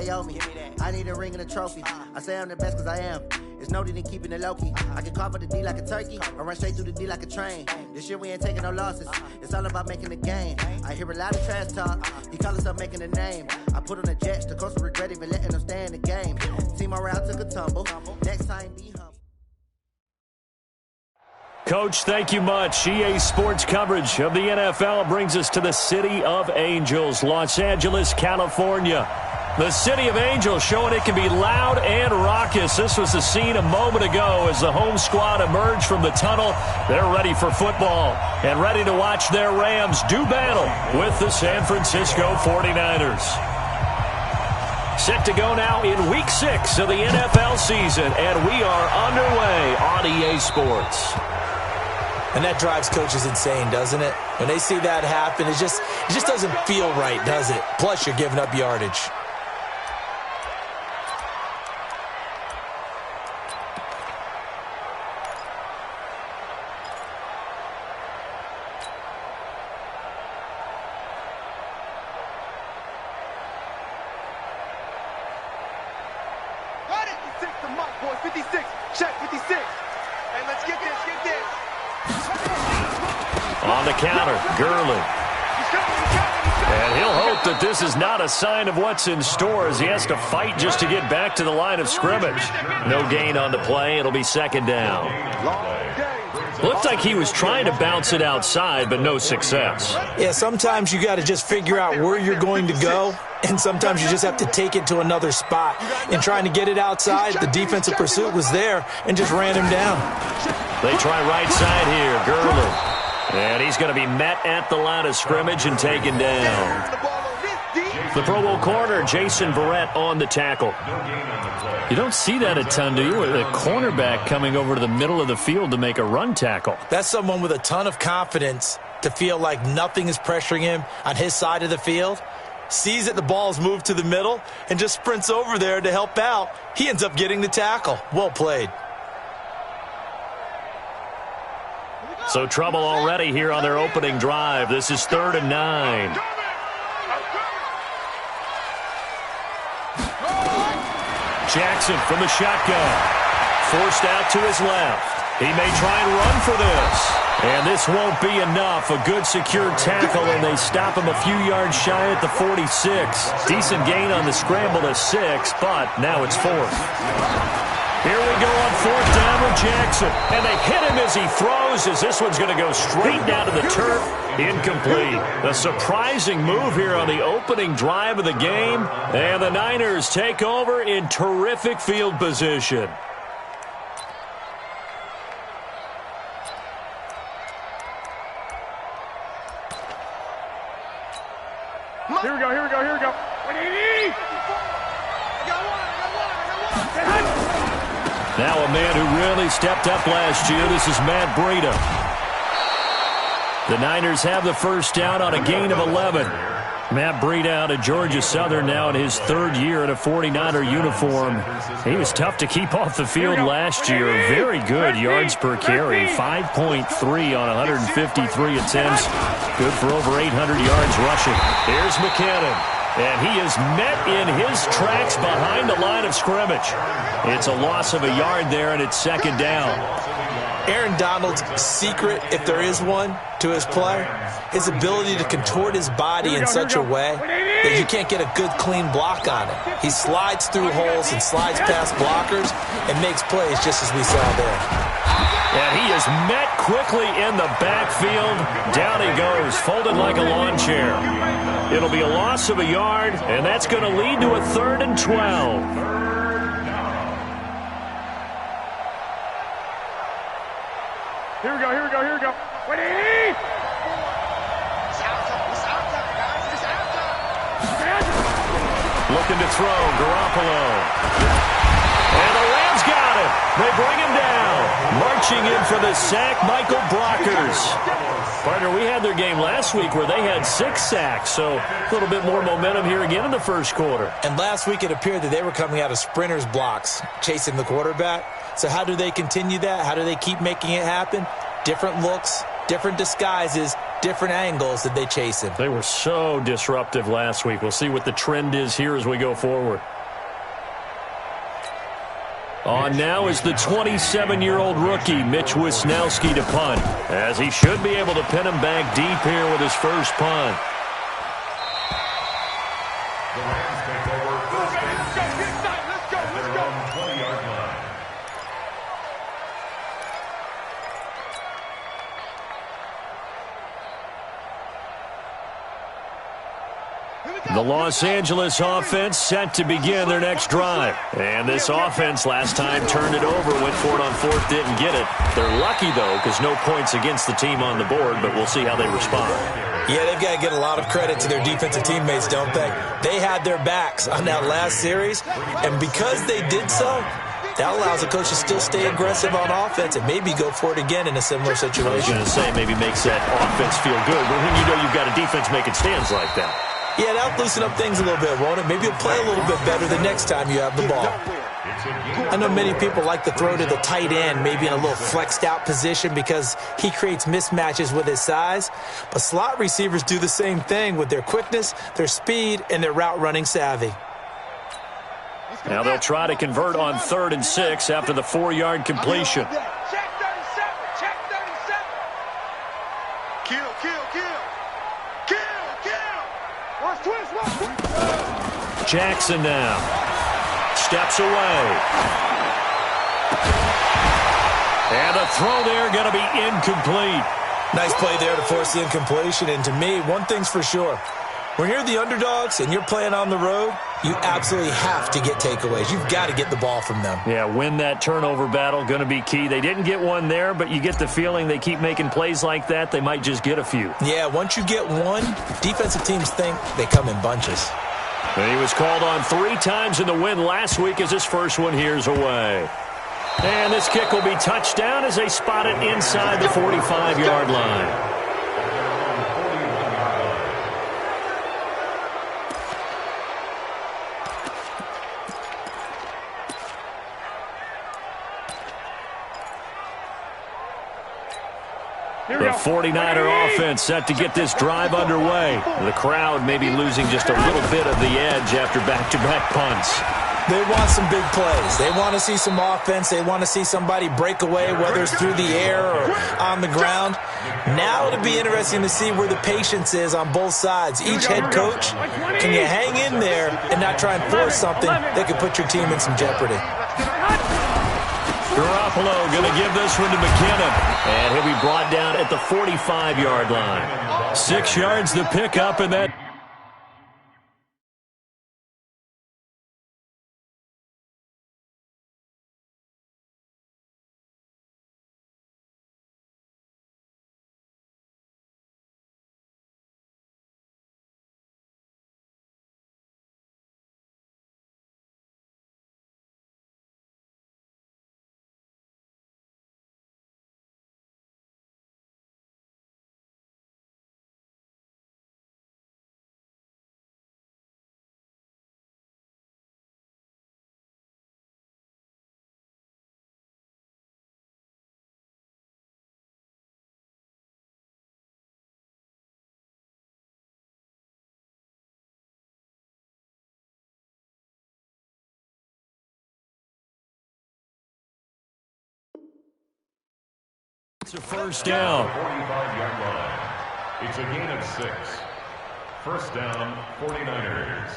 they owe me. I need a ring and a trophy. I say I'm the best because I am. It's no need in keeping it low-key. I can carve up the D like a turkey or run straight through the D like a train. This year we ain't taking no losses. It's all about making a game. I hear a lot of trash talk. He call himself making a name. I put on the Jets. The coach will regret even letting them stay in the game. Team morale took a tumble. Next time, be humble. Coach, thank you much. EA Sports coverage of the NFL brings us to the City of Angels, Los Angeles, California. The City of Angels showing it can be loud and raucous. This was the scene a moment ago as the home squad emerged from the tunnel. They're ready for football and ready to watch their Rams do battle with the San Francisco 49ers. Set to go now in Week 6 of the NFL season, and we are underway on EA Sports. And that drives coaches insane, doesn't it? When they see that happen, it just doesn't feel right, does it? Plus, you're giving up yardage. On the counter, Gurley. And he'll hope that this is not a sign of what's in store as he has to fight just to get back to the line of scrimmage. No gain on the play. It'll be second down. Looked like he was trying to bounce it outside, but no success. Yeah, sometimes you got to just figure out where you're going to go, and sometimes you just have to take it to another spot. In trying to get it outside, the defensive pursuit was there and just ran him down. They try right side here, Gurley. And he's going to be met at the line of scrimmage and taken down. The Pro Bowl corner, Jason Verrett, on the tackle. You don't see that a ton, do you? With a cornerback coming over to the middle of the field to make a run tackle. That's someone with a ton of confidence to feel like nothing is pressuring him on his side of the field. Sees that the ball's moved to the middle and just sprints over there to help out. He ends up getting the tackle. Well played. So trouble already here on their opening drive. This is 3rd and 9. Jackson from the shotgun. Forced out to his left. He may try and run for this. And this won't be enough. A good secure tackle, and they stop him a few yards shy at the 46. Decent gain on the scramble to 6, but now it's 4th. Here we go on 4th down with Jackson. And they hit him as he throws, as this one's going to go straight down to the turf. Incomplete. A surprising move here on the opening drive of the game. And the Niners take over in terrific field position. Here we go. Now a man who really stepped up last year. This is Matt Breida. The Niners have the first down on a gain of 11. Matt Breida out of Georgia Southern now in his 3rd year in a 49er uniform. He was tough to keep off the field last year. Very good yards per carry. 5.3 on 153 attempts. Good for over 800 yards rushing. Here's McKinnon. And he is met in his tracks behind the line of scrimmage. It's a loss of a yard there, and it's 2nd down. Aaron Donald's secret, if there is one, to his play, his ability to contort his body in such a way that you can't get a good, clean block on it. He slides through holes and slides past blockers and makes plays just as we saw there. And he is met quickly in the backfield. Down he goes, folded like a lawn chair. It'll be a loss of a yard, and that's going to lead to a 3rd and 12. Here we go. Ready? Looking to throw, Garoppolo. And the Rams got it. They bring him down. Marching in for the sack, Michael Brockers. Partner, we had their game last week where they had 6 sacks, so a little bit more momentum here again in the first quarter. And last week it appeared that they were coming out of sprinters blocks, chasing the quarterback. So how do they continue that? How do they keep making it happen? Different looks, different disguises, different angles that they chase him. They were so disruptive last week. We'll see what the trend is here as we go forward. On now is the 27-year-old rookie, Mitch Wisnowski, to punt, as he should be able to pin him back deep here with his first punt. The Rams take over first and 10 at their own 20-yard line. The Los Angeles offense set to begin their next drive. And this offense last time turned it over, went for it on fourth, didn't get it. They're lucky, though, because no points against the team on the board, but we'll see how they respond. Yeah, they've got to get a lot of credit to their defensive teammates, don't they? They had their backs on that last series, and because they did so, that allows the coach to still stay aggressive on offense and maybe go for it again in a similar situation. I was going to say maybe makes that offense feel good, but when you know you've got a defense making stands like that. Yeah, that'll loosen up things a little bit, won't it? Maybe you'll play a little bit better the next time you have the ball. I know many people like to throw to the tight end, maybe in a little flexed out position because he creates mismatches with his size. But slot receivers do the same thing with their quickness, their speed, and their route running savvy. Now they'll try to convert on 3rd and 6 after the 4-yard completion. Check 37. Check 37. Kill. Watch twist. Jackson now steps away. And the throw there going to be incomplete. Nice play there to force the incompletion. And to me, one thing's for sure. When you're the underdogs and you're playing on the road, you absolutely have to get takeaways. You've got to get the ball from them. Yeah, win that turnover battle, going to be key. They didn't get one there, but you get the feeling they keep making plays like that, they might just get a few. Yeah, once you get one, defensive teams think they come in bunches. And he was called on 3 times in the win last week as his first one here's away. And this kick will be touchdown as they spot it inside the 45-yard line. The 49er offense set to get this drive underway. The crowd may be losing just a little bit of the edge after back-to-back punts. They want some big plays. They want to see some offense. They want to see somebody break away, whether it's through the air or on the ground. Now it'll be interesting to see where the patience is on both sides. Each head coach, can you hang in there and not try and force something that could put your team in some jeopardy? Garoppolo going to give this one to McKinnon. And he'll be brought down at the 45-yard line. 6 yards to pick up, and that... It's a first down. 45-yard line. It's a gain of 6. First down, 49ers.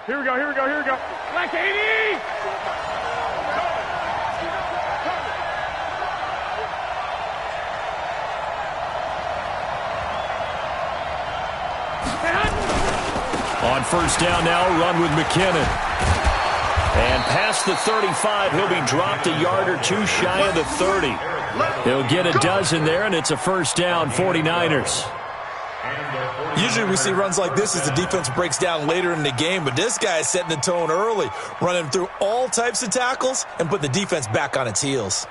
Here we go. Like 80! On first down now, run with McKinnon. And past the 35, he'll be dropped a yard or 2 shy of the 30. He'll get a dozen there, and it's a first down, 49ers. Usually we see runs like this as the defense breaks down later in the game, but this guy is setting the tone early, running through all types of tackles and put the defense back on its heels.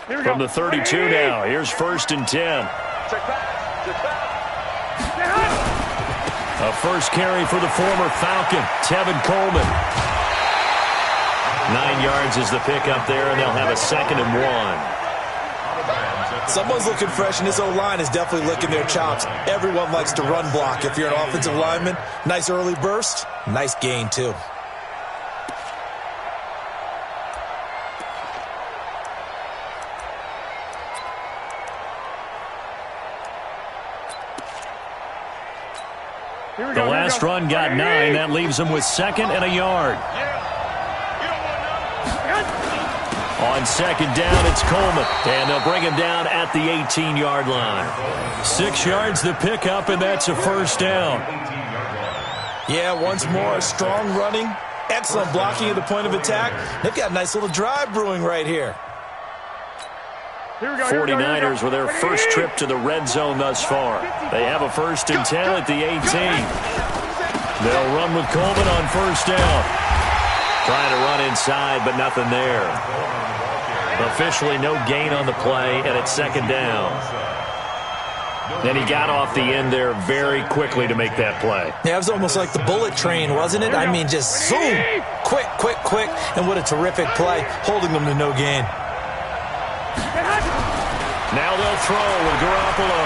From the 32 now, here's 1st and 10. A first carry for the former Falcon, Tevin Coleman. 9 yards is the pickup there, and they'll have a 2nd and 1. Someone's looking fresh, and this O-line is definitely licking their chops. Everyone likes to run block. If you're an offensive lineman, nice early burst, nice gain, too. The last run got 9. That leaves them with 2nd and a yard. On 2nd down, it's Coleman. And they'll bring him down at the 18-yard line. 6 yards the pickup, and that's a 1st down. Yeah, once more, strong running, excellent blocking at the point of attack. They've got a nice little drive brewing right here. 49ers with their first trip to the red zone thus far. They have a 1st and 10 at the 18. They'll run with Coleman on 1st down. Trying to run inside, but nothing there. Officially no gain on the play, and it's 2nd down. And he got off the end there very quickly to make that play. Yeah, it was almost like the bullet train, wasn't it? I mean, just zoom, quick, quick, quick, and what a terrific play, holding them to no gain. Now they'll throw with Garoppolo.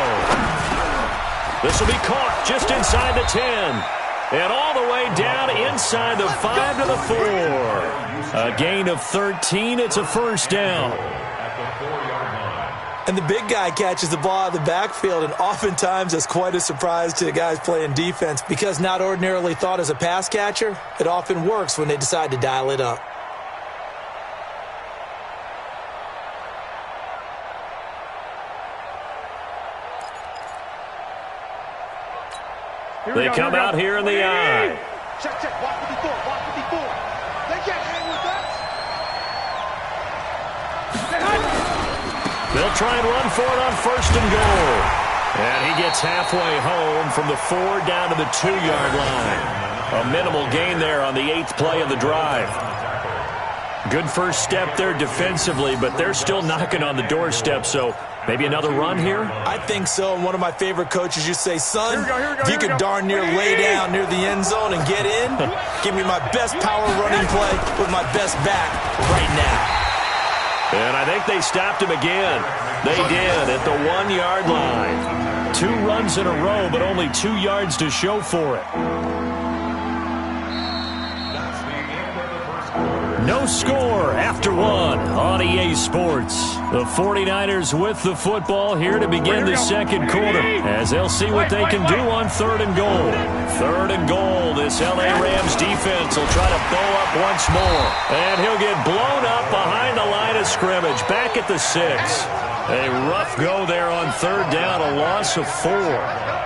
This will be caught just inside the 10. And all the way down inside the 5 to the 4. A gain of 13. It's a 1st down. And the big guy catches the ball out of the backfield, and oftentimes that's quite a surprise to the guys playing defense because not ordinarily thought as a pass catcher, it often works when they decide to dial it up. They come out here in the eye. Check, watch 54. They can't hang with us. They'll try and run for it on 1st and goal. And he gets halfway home from the 4 down to the 2-yard line. A minimal gain there on the 8th play of the drive. Good first step there defensively, but they're still knocking on the doorstep, so maybe another run here? I think so, and one of my favorite coaches used to say, son, if you could darn near lay down near the end zone and get in, give me my best power running play with my best back right now. And I think they stopped him again. They did at the 1-yard line. 2 runs in a row, but only 2 yards to show for it. No score after 1 on EA Sports. The 49ers with the football here to begin the 2nd quarter as they'll see what they can do on 3rd and goal. 3rd and goal. This LA Rams defense will try to bow up once more. And he'll get blown up behind the line of scrimmage. Back at the 6. A rough go there on 3rd down. A loss of 4.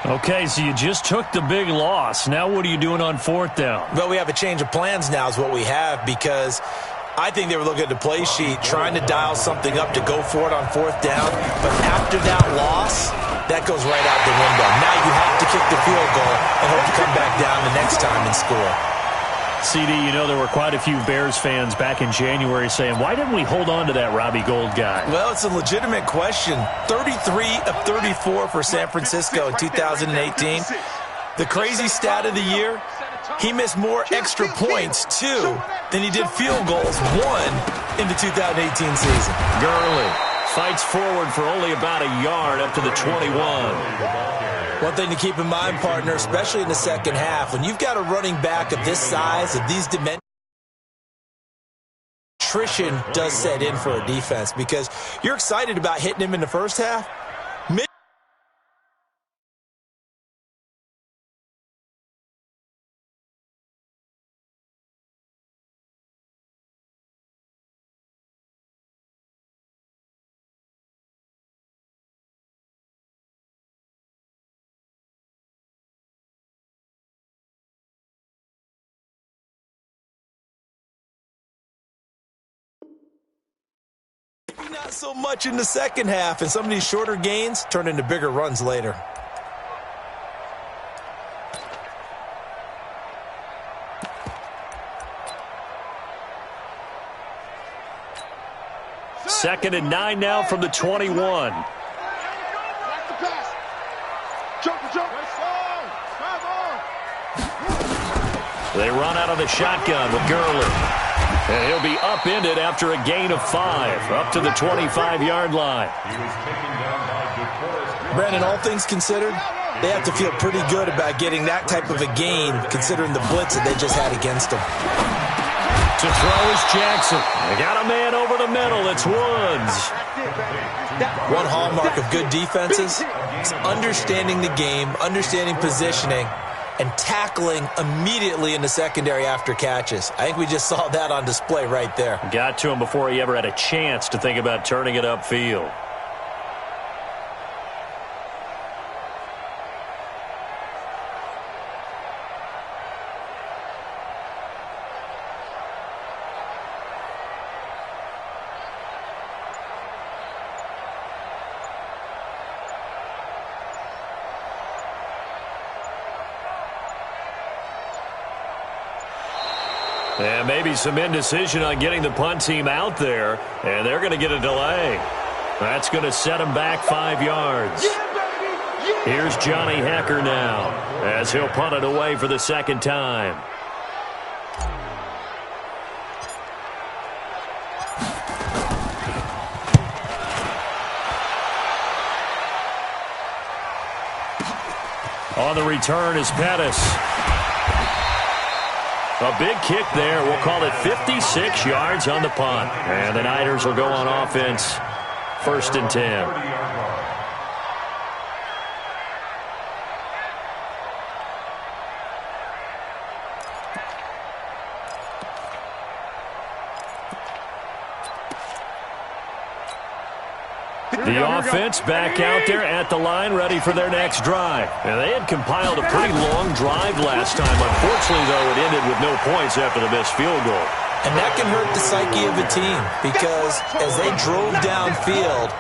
Okay, so you just took the big loss. Now what are you doing on 4th down? Well, we have a change of plans now is what we have because I think they were looking at the play sheet, trying to dial something up to go for it on 4th down. But after that loss, that goes right out the window. Now you have to kick the field goal and hope to come back down the next time and score. CD, you know there were quite a few Bears fans back in January saying, why didn't we hold on to that Robbie Gould guy? Well, it's a legitimate question. 33 of 34 for San Francisco in 2018. The crazy stat of the year, he missed more extra points, 2, than he did field goals, 1, in the 2018 season. Gurley fights forward for only about a yard up to the 21. One thing to keep in mind, partner, especially in the second half, when you've got a running back of this size, of these dimensions, attrition does set in for a defense because you're excited about hitting him in the first half. Not so much in the second half, and some of these shorter gains turn into bigger runs later. 2nd and 9 now from the 21. They run out of the shotgun with Gurley. And he'll be upended after a gain of 5, up to the 25-yard line. Brandon, all things considered, they have to feel pretty good about getting that type of a gain, considering the blitz that they just had against them. To throw is Jackson. They got a man over the middle. It's Woods. One hallmark of good defenses is understanding the game, understanding positioning, and tackling immediately in the secondary after catches. I think we just saw that on display right there. Got to him before he ever had a chance to think about turning it upfield. And maybe some indecision on getting the punt team out there, and they're going to get a delay. That's going to set them back 5 yards. Here's Johnny Hecker now, as he'll punt it away for the second time. On the return is Pettis. A big kick there. We'll call it 56 yards on the punt. And the Niners will go on offense, 1st and 10. The offense back out there at the line, ready for their next drive. And they had compiled a pretty long drive last time. Unfortunately, though, it ended with no points after the missed field goal. And that can hurt the psyche of a team because as they drove downfield,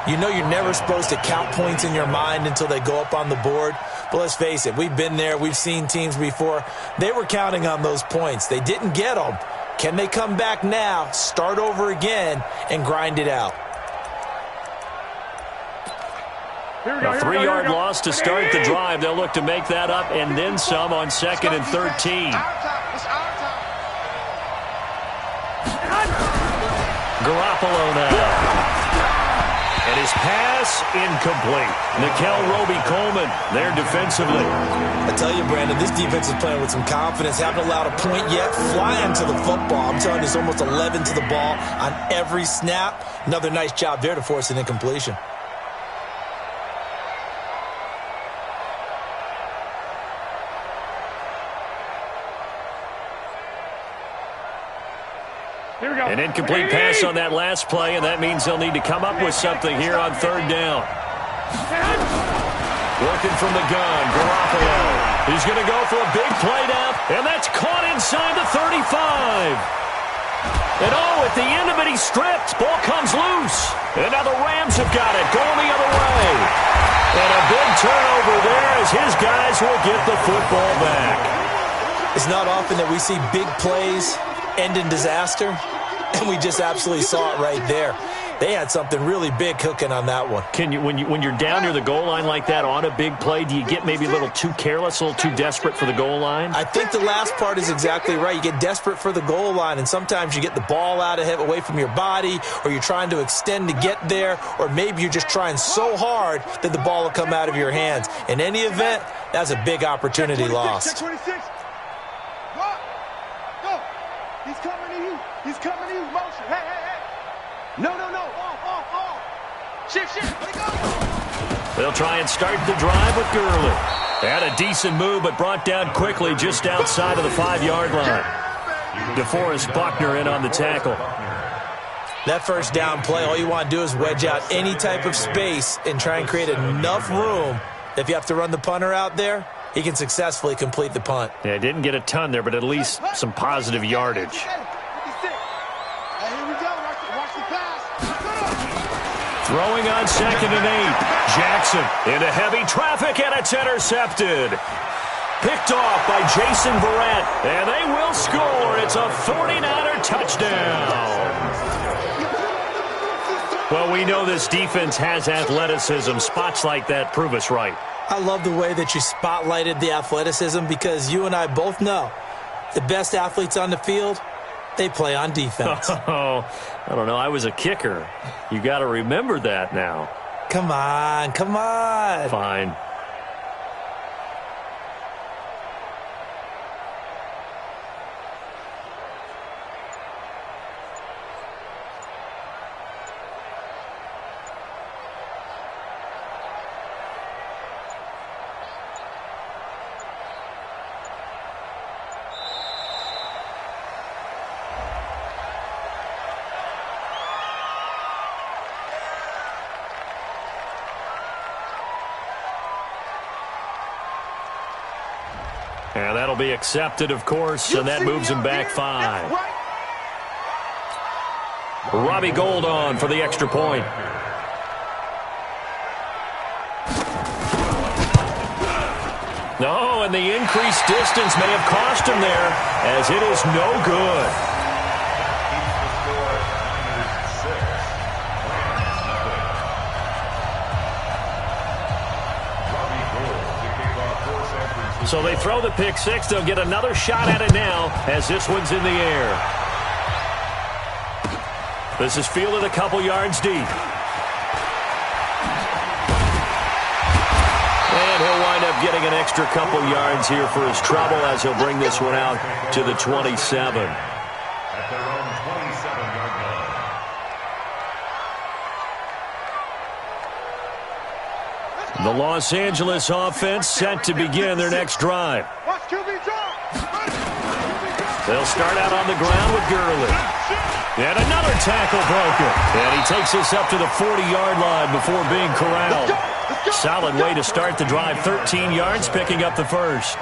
you know you're never supposed to count points in your mind until they go up on the board. But let's face it, we've been there. We've seen teams before. They were counting on those points. They didn't get them. Can they come back now, start over again, and grind it out? A 3-yard loss to start the drive. They'll look to make that up and then some on 2nd and 13. Garoppolo now. And his pass incomplete. Nickel Roby-Coleman there defensively. I tell you, Brandon, this defense is playing with some confidence. Haven't allowed a point yet. Flying to the football. I'm telling you, it's almost 11 to the ball on every snap. Another nice job there to force an incompletion. An incomplete pass on that last play, and that means they'll need to come up with something here on 3rd down. Working from the gun, Garoppolo. He's going to go for a big play down, and that's caught inside the 35. And at the end of it, he's stripped. Ball comes loose. And now the Rams have got it, going the other way. And a big turnover there as his guys will get the football back. It's not often that we see big plays end in disaster. And we just absolutely saw it right there. They had something really big cooking on that one. Can you, when you're down near the goal line like that on a big play, do you get maybe a little too careless, a little too desperate for the goal line? I think the last part is exactly right. You get desperate for the goal line, and sometimes you get the ball out of it, away from your body, or you're trying to extend to get there, or maybe you're just trying so hard that the ball will come out of your hands. In any event, that's a big opportunity lost. Go. He's coming to you. He's coming to you. Motion. Hey. No. Shift. Let it go. They'll try and start the drive with Gurley. Had a decent move, but brought down quickly just outside of the 5-yard line. DeForest Buckner in on the tackle. That first down play, all you want to do is wedge out any type of space and try and create enough room. If you have to run the punter out there, he can successfully complete the punt. Yeah, didn't get a ton there, but at least some positive yardage. Throwing on 2nd and 8. Jackson into heavy traffic, and it's intercepted. Picked off by Jason Verrett, and they will score. It's a 49er touchdown. Well, we know this defense has athleticism. Spots like that prove us right. I love the way that you spotlighted the athleticism because you and I both know the best athletes on the field, they play on defense. Oh, I don't know. I was a kicker. You got to remember that now. Come on, come on. Fine. And that'll be accepted, of course, and that moves him back 5. Robbie Gould on for the extra point. No, and the increased distance may have cost him there, as it is no good. So they throw the pick six. They'll get another shot at it now as this one's in the air. This is fielded a couple yards deep. And he'll wind up getting an extra couple yards here for his trouble as he'll bring this one out to the 27. At their own 27-yard line. The Los Angeles offense set to begin their next drive. They'll start out on the ground with Gurley. And another tackle broken. And he takes us up to the 40-yard line before being corralled. Solid way to start the drive. 13 yards, picking up the first.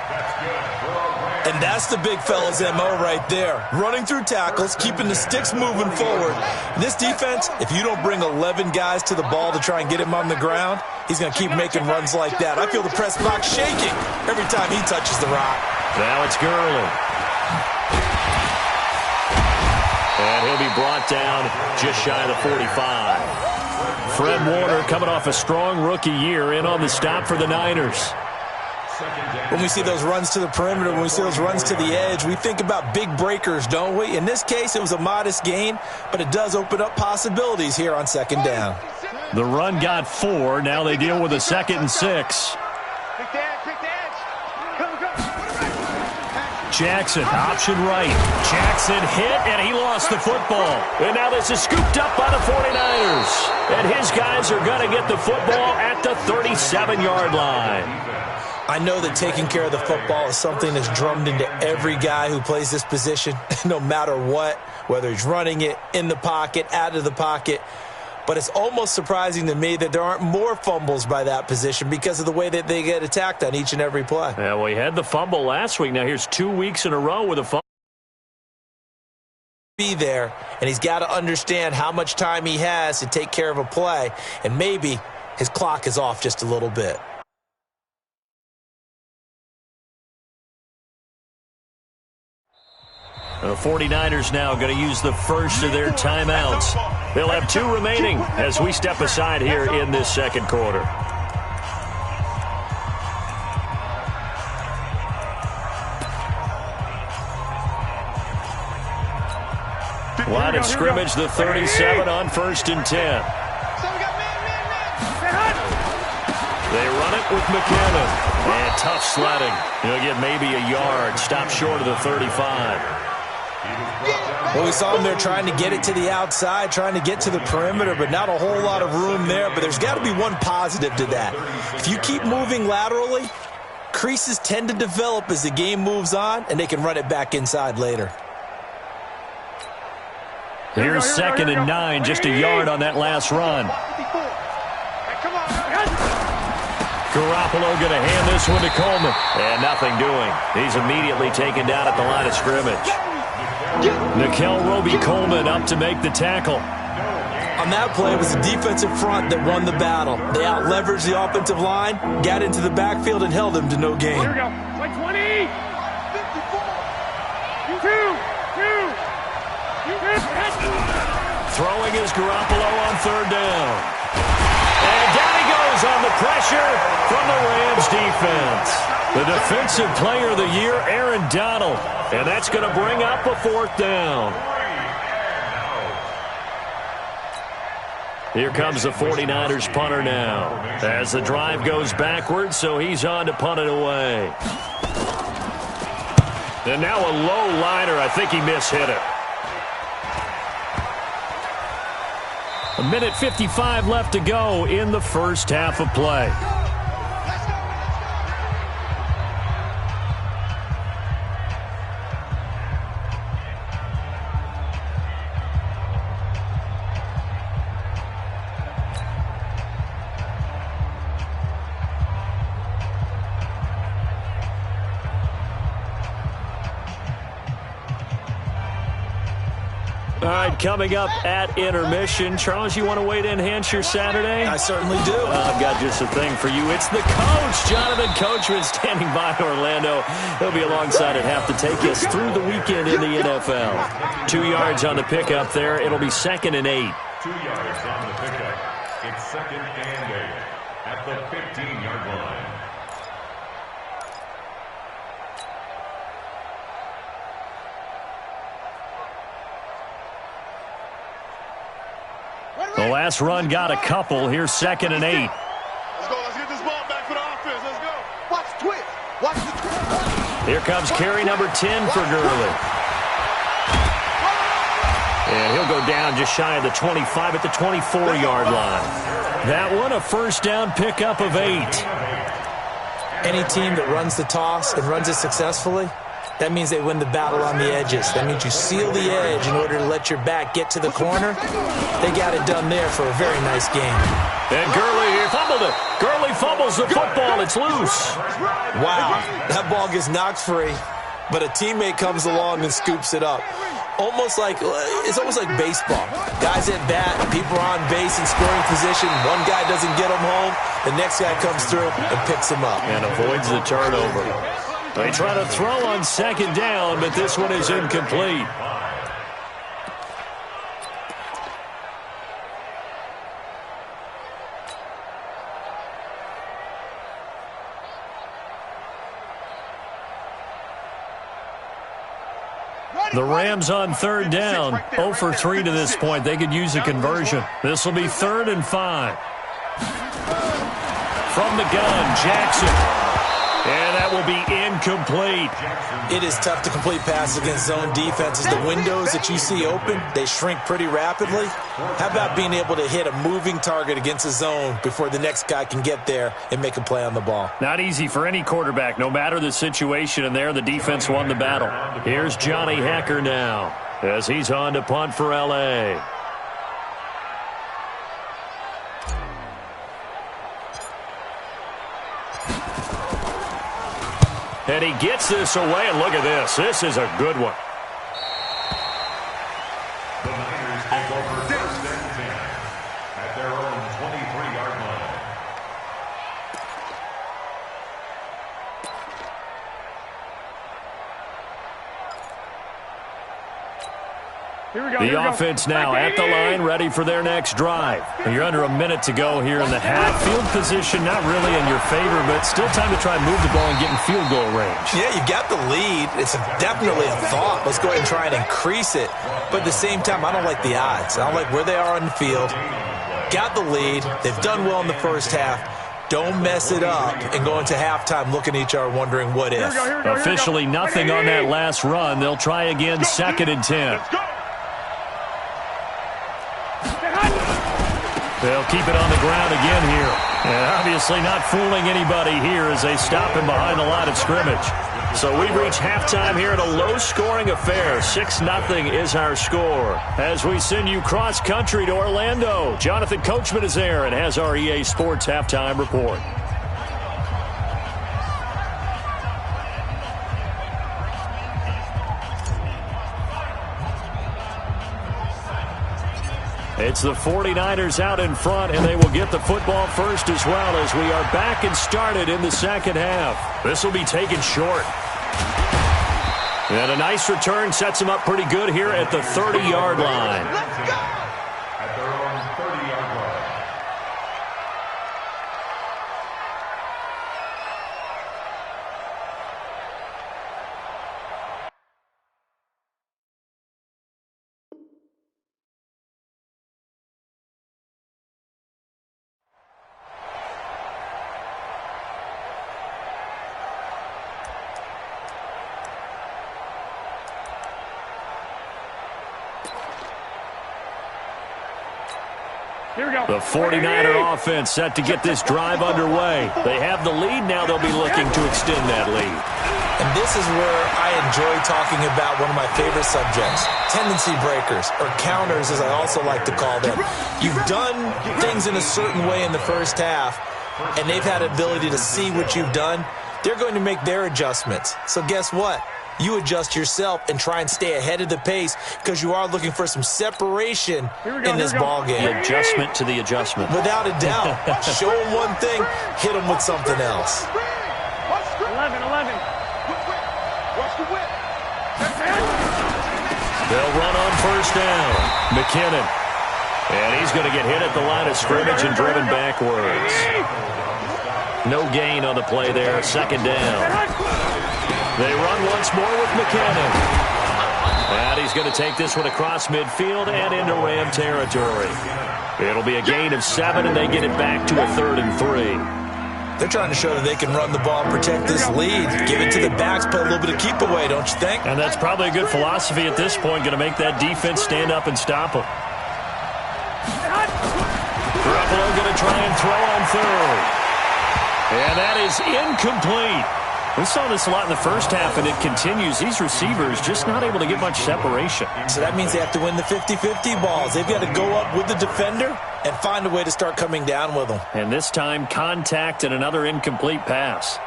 And that's the big fella's MO right there. Running through tackles, keeping the sticks moving forward. This defense, if you don't bring 11 guys to the ball to try and get him on the ground, he's going to keep making runs like that. I feel the press box shaking every time he touches the rock. Now it's Gurley. And he'll be brought down just shy of the 45. Fred Warner coming off a strong rookie year in on the stop for the Niners. When we see those runs to the perimeter, when we see those runs to the edge, we think about big breakers, don't we? In this case, it was a modest gain, but it does open up possibilities here on second down. The run got 4. Now they deal with a 2nd and 6. Jackson, option right. Jackson hit, and he lost the football. And now this is scooped up by the 49ers. And his guys are going to get the football at the 37-yard line. I know that taking care of the football is something that's drummed into every guy who plays this position, no matter what, whether he's running it, in the pocket, out of the pocket. But it's almost surprising to me that there aren't more fumbles by that position because of the way that they get attacked on each and every play. Yeah, well, he had the fumble last week. Now here's 2 weeks in a row with a fumble. Be there, and he's got to understand how much time he has to take care of a play, and maybe his clock is off just a little bit. The 49ers now going to use the first of their timeouts. They'll have 2 remaining as we step aside here in this second quarter. Line of scrimmage, the 37 on 1st and 10. They run it with McKinnon. And tough sledding. He'll get maybe a yard. Stop short of the 35. Well, we saw him there trying to get it to the outside, trying to get to the perimeter, but not a whole lot of room there. But there's got to be one positive to that. If you keep moving laterally, creases tend to develop as the game moves on, and they can run it back inside later. Here's 2nd and 9, just a yard on that last run. Garoppolo going to hand this one to Coleman. And nothing doing. He's immediately taken down at the line of scrimmage. Nickel Roby-Coleman up to make the tackle. On that play, it was the defensive front that won the battle. They out-leveraged the offensive line, got into the backfield, and held him to no gain. Here we go. 20. 54. 2. Throwing is Garoppolo on third down. And down he goes on the pressure from the Rams defense. The defensive player of the year, Aaron Donald. And that's going to bring up a fourth down. Here comes the 49ers punter now. As the drive goes backwards, so he's on to punt it away. And now a low liner. I think he mishit it. 1:55 left to go in the first half of play. All right, coming up at intermission. Charles, you want to wait to enhance your Saturday? I certainly do. I've got just a thing for you. It's the coach, Jonathan Coachman, standing by in Orlando. He'll be alongside at half to take us through the weekend in the NFL. 2 yards on the pickup there. It'll be 2nd and 8. 2 yards on the pickup. It's 2nd and 8 at the 15-yard line. The last run got a couple. Here's 2nd and 8. Let's go. Let's get this ball back for the offense. Let's go. Watch the twist. Watch the twist. Here comes carry number 10 for Gurley. And he'll go down just shy of the 25 at the 24-yard line. That one, a first down pickup of 8. Any team that runs the toss and runs it successfully, that means they win the battle on the edges. That means you seal the edge in order to let your back get to the corner. They got it done there for a very nice game. And Gurley fumbled it. Gurley fumbles the football. It's loose. Wow, that ball gets knocked free, but a teammate comes along and scoops it up. It's almost like baseball. Guys at bat, people are on base in scoring position. One guy doesn't get him home. The next guy comes through and picks him up. And avoids the turnover. They try to throw on 2nd down, but this one is incomplete. The Rams on 3rd down. 0 for 3 to this point. They could use a conversion. This will be 3rd and 5. From the gun, Jackson. And that will be incomplete. It is tough to complete passes against zone defenses. The windows that you see open, they shrink pretty rapidly. How about being able to hit a moving target against a zone before the next guy can get there and make a play on the ball? Not easy for any quarterback, no matter the situation. And there, the defense won the battle. Here's Johnny Hekker now as he's on to punt for L.A. And he gets this away, and look at this. This is a good one. The Niners take over 1st and 10 at their own 23-yard line. The offense now at the line, ready for their next drive. You're under a minute to go here in the half. Field position not really in your favor, but still time to try and move the ball and get in field goal range. Yeah, you got the lead. It's definitely a thought. Let's go ahead and try and increase it. But at the same time, I don't like the odds. I don't like where they are on the field. Got the lead. They've done well in the first half. Don't mess it up and go into halftime looking at each other wondering what if. Officially nothing on that last run. They'll try again 2nd and 10. They'll keep it on the ground again here. And obviously not fooling anybody here as they stop him behind the line of scrimmage. So we've reached halftime here at a low-scoring affair. 6-0 is our score. As we send you cross-country to Orlando, Jonathan Coachman is there and has our EA Sports Halftime Report. It's the 49ers out in front, and they will get the football first as well as we are back and started in the second half. This will be taken short. And a nice return sets him up pretty good here at the 30-yard line. The 49er offense set to get this drive underway. They have the lead. Now they'll be looking to extend that lead. And this is where I enjoy talking about one of my favorite subjects, tendency breakers, or counters as I also like to call them. You've done things in a certain way in the first half, and they've had the ability to see what you've done. They're going to make their adjustments. So guess what? You adjust yourself and try and stay ahead of the pace because you are looking for some separation in this ball game. The adjustment to the adjustment. Without a doubt. Show them one thing, hit them with something else. 11. Watch the whip. They'll run on first down. McKinnon. And he's going to get hit at the line of scrimmage and driven backwards. No gain on the play there. Second down. They run once more with McKinnon. And he's going to take this one across midfield and into Ram territory. It'll be a gain of 7, and they get it back to a 3rd and 3. They're trying to show that they can run the ball and protect this lead. Give it to the backs, play a little bit of keep away, don't you think? And that's probably a good philosophy at this point, going to make that defense stand up and stop them. Garoppolo going to try and throw on 3rd. And that is incomplete. We saw this a lot in the first half, and it continues. These receivers just not able to get much separation. So that means they have to win the 50-50 balls. They've got to go up with the defender and find a way to start coming down with them. And this time, contact and another incomplete pass.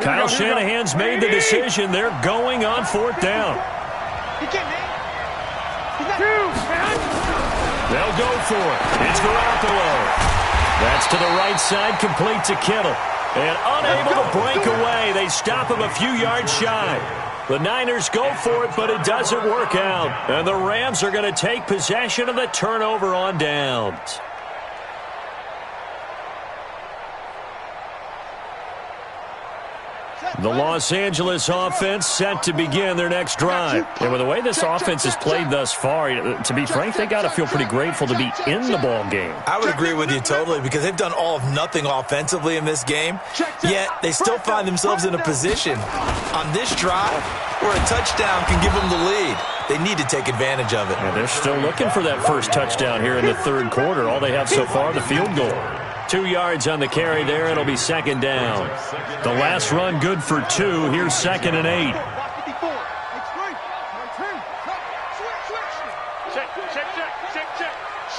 Kyle Shanahan's made the decision. They're going on 4th down. They'll go for it. It's Garoppolo. That's to the right side, complete to Kittle. And unable to break away. They stop him a few yards shy. The Niners go for it, but it doesn't work out. And the Rams are going to take possession of the turnover on downs. The Los Angeles offense set to begin their next drive. And with the way this offense has played thus far, to be frank, they got to feel pretty grateful to be in the ball game. I would agree with you totally because they've done all of nothing offensively in this game, yet they still find themselves in a position on this drive where a touchdown can give them the lead. They need to take advantage of it. And they're still looking for that first touchdown here in the 3rd quarter. All they have so far, the field goal. 2 yards on the carry there. It'll be 2nd down. The last run good for 2. Here's 2nd and 8. Check.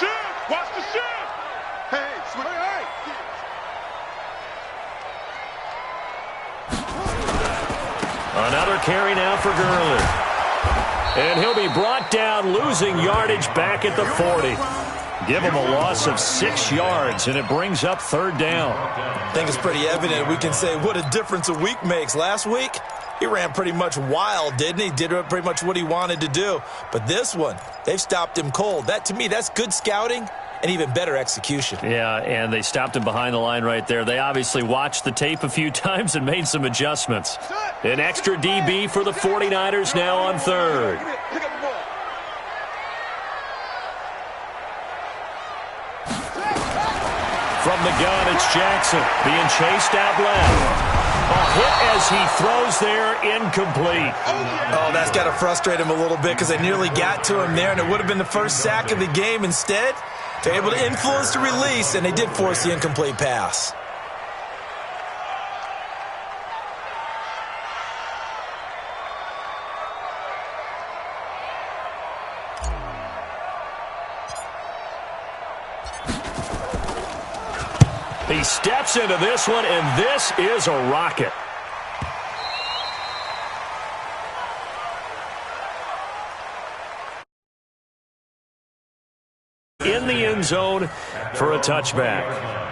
Shoot. Watch the shoot. Hey, switch. Another carry now for Gurley. And he'll be brought down, losing yardage back at the 40. Give him a loss of 6 yards, and it brings up 3rd down. I think it's pretty evident. We can say what a difference a week makes. Last week, he ran pretty much wild, didn't he? Did pretty much what he wanted to do. But this one, they've stopped him cold. That, to me, that's good scouting and even better execution. Yeah, and they stopped him behind the line right there. They obviously watched the tape a few times and made some adjustments. An extra DB for the 49ers now on 3rd. From the gun, it's Jackson being chased out left. A hit as he throws there, incomplete. Oh, that's got to frustrate him a little bit because they nearly got to him there, and it would have been the first sack of the game. Instead, they're able to influence the release, and they did force the incomplete pass. He steps into this one, and this is a rocket. In the end zone for a touchback.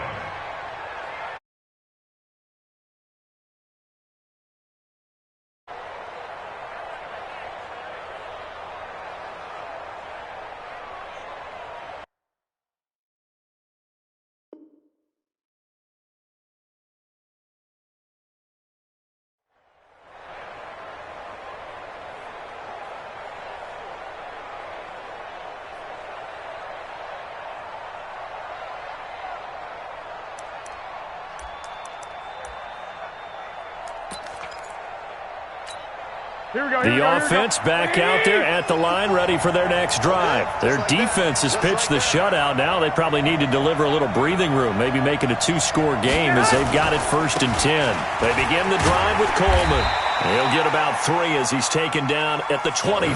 The offense back out there at the line, ready for their next drive. Their defense has pitched the shutout. Now they probably need to deliver a little breathing room, maybe make it a 2-score game as they've got it 1st and 10. They begin the drive with Coleman. He'll get about 3 as he's taken down at the 23.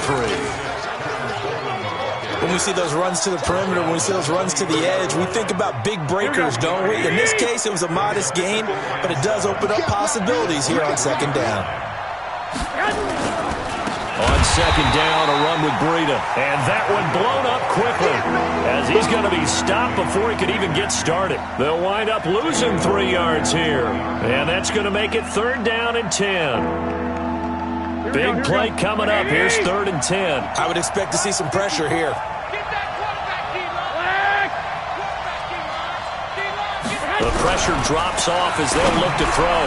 When we see those runs to the perimeter, when we see those runs to the edge, we think about big breakers, don't we? In this case, it was a modest gain, but it does open up possibilities here on 2nd down. On 2nd down, a run with Breida. And that one blown up quickly as he's going to be stopped before he could even get started. They'll wind up losing 3 yards here. And that's going to make it 3rd down and 10. Big play coming up. Here's 3rd and 10. I would expect to see some pressure here. The pressure drops off as they'll look to throw.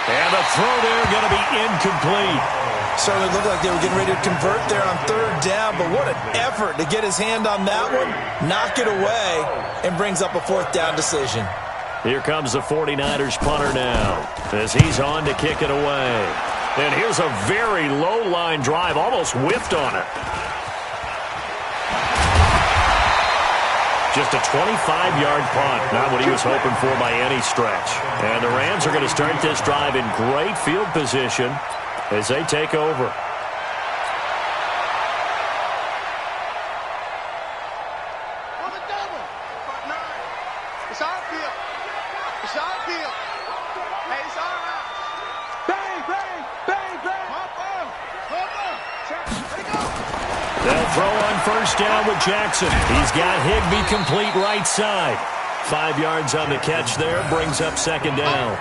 And the throw there going to be incomplete. Certainly looked like they were getting ready to convert there on 3rd down, but what an effort to get his hand on that one, knock it away, and brings up a 4th down decision. Here comes the 49ers punter now as he's on to kick it away. And here's a very low-line drive, almost whiffed on it. Just a 25-yard punt, not what he was hoping for by any stretch. And the Rams are going to start this drive in great field position as they take over. It's our field. It's our field. Hey, it's our house. Bang, bang, bang, bang. Hop on. Let it go. They'll throw on 1st down with Jackson. He's got Higbee complete right side. 5 yards on the catch there, brings up 2nd down.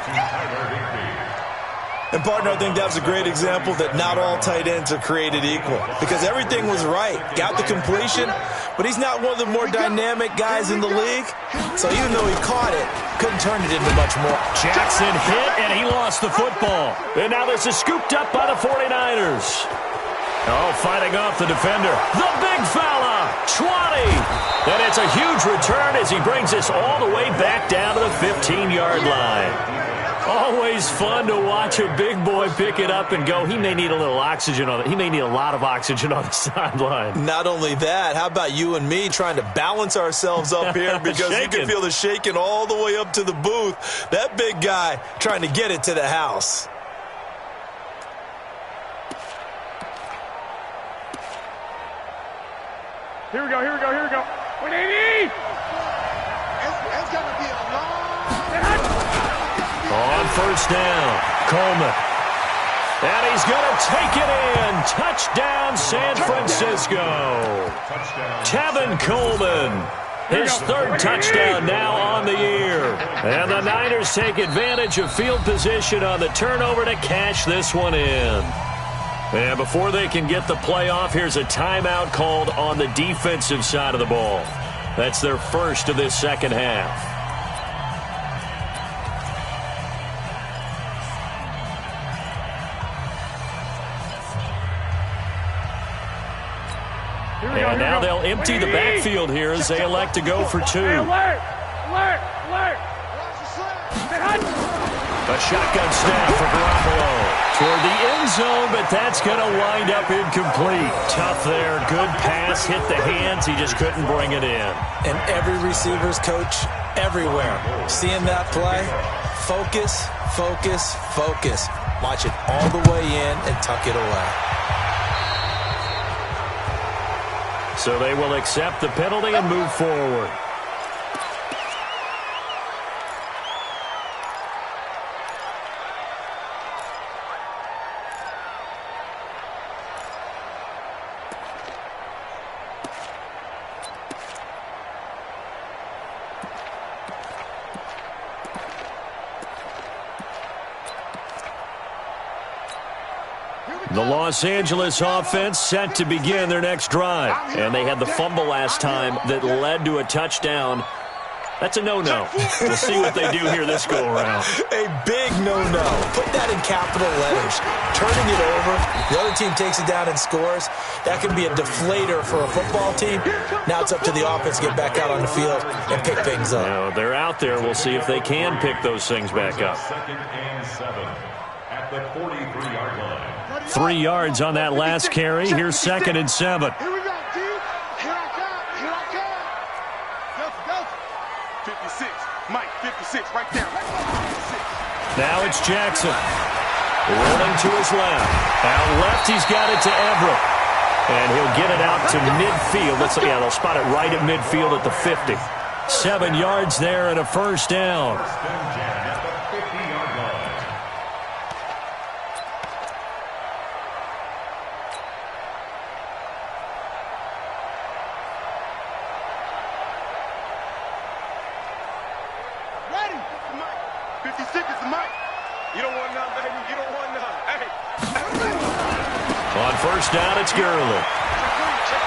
And, partner, I think that was a great example that not all tight ends are created equal because everything was right. Got the completion, but he's not one of the more dynamic guys in the league. So even though he caught it, couldn't turn it into much more. Jackson hit, and he lost the football. And now this is scooped up by the 49ers. Oh, fighting off the defender. The big fella, 20. And it's a huge return as he brings us all the way back down to the 15-yard line. Always fun to watch a big boy pick it up and go. He may need a little oxygen on it. He may need a lot of oxygen on the sideline. Not only that, how about you and me trying to balance ourselves up here because you can feel the shaking all the way up to the booth. That big guy trying to get it to the house. Here we go. 180! It's going to be a long... On 1st down, Coleman. And he's going to take it in. Touchdown, San Francisco. Tevin Coleman. His 3rd touchdown now on the year. And the Niners take advantage of field position on the turnover to cash this one in. And before they can get the play off, here's a timeout called on the defensive side of the ball. That's their first of this 2nd half. And now they'll empty the backfield here as they elect to go for 2. Alert! A shotgun snap for Garoppolo toward the end zone, but that's going to wind up incomplete. Tough there. Good pass. Hit the hands. He just couldn't bring it in. And every receiver's coach everywhere. Seeing that play, focus, focus, focus. Watch it all the way in and tuck it away. So they will accept the penalty and move forward. The Los Angeles offense set to begin their next drive. And they had the fumble last time that led to a touchdown. That's a no-no. We'll see what they do here this go-around. A big no-no. Put that in capital letters. Turning it over, the other team takes it down and scores. That can be a deflator for a football team. Now it's up to the offense to get back out on the field and pick things up. Now, they're out there. We'll see if they can pick those things back up. 2nd and 7. at the 43-yard line. 3 yards on that last carry. Here's 2nd and 7. Here we go, D. Here I come. Here I come. Go. 56. Mike, 56 right there. 56. Now it's Jackson. Rolling to his left. Out left, he's got it to Everett. And he'll get it out to midfield. They'll spot it right at midfield at the 50. 7 yards there and a first down. First and 10 at the 50-yard line. Ready. 56 is the mic. You don't want none, baby. You don't want none. Hey. On first down, it's Gurley. Check.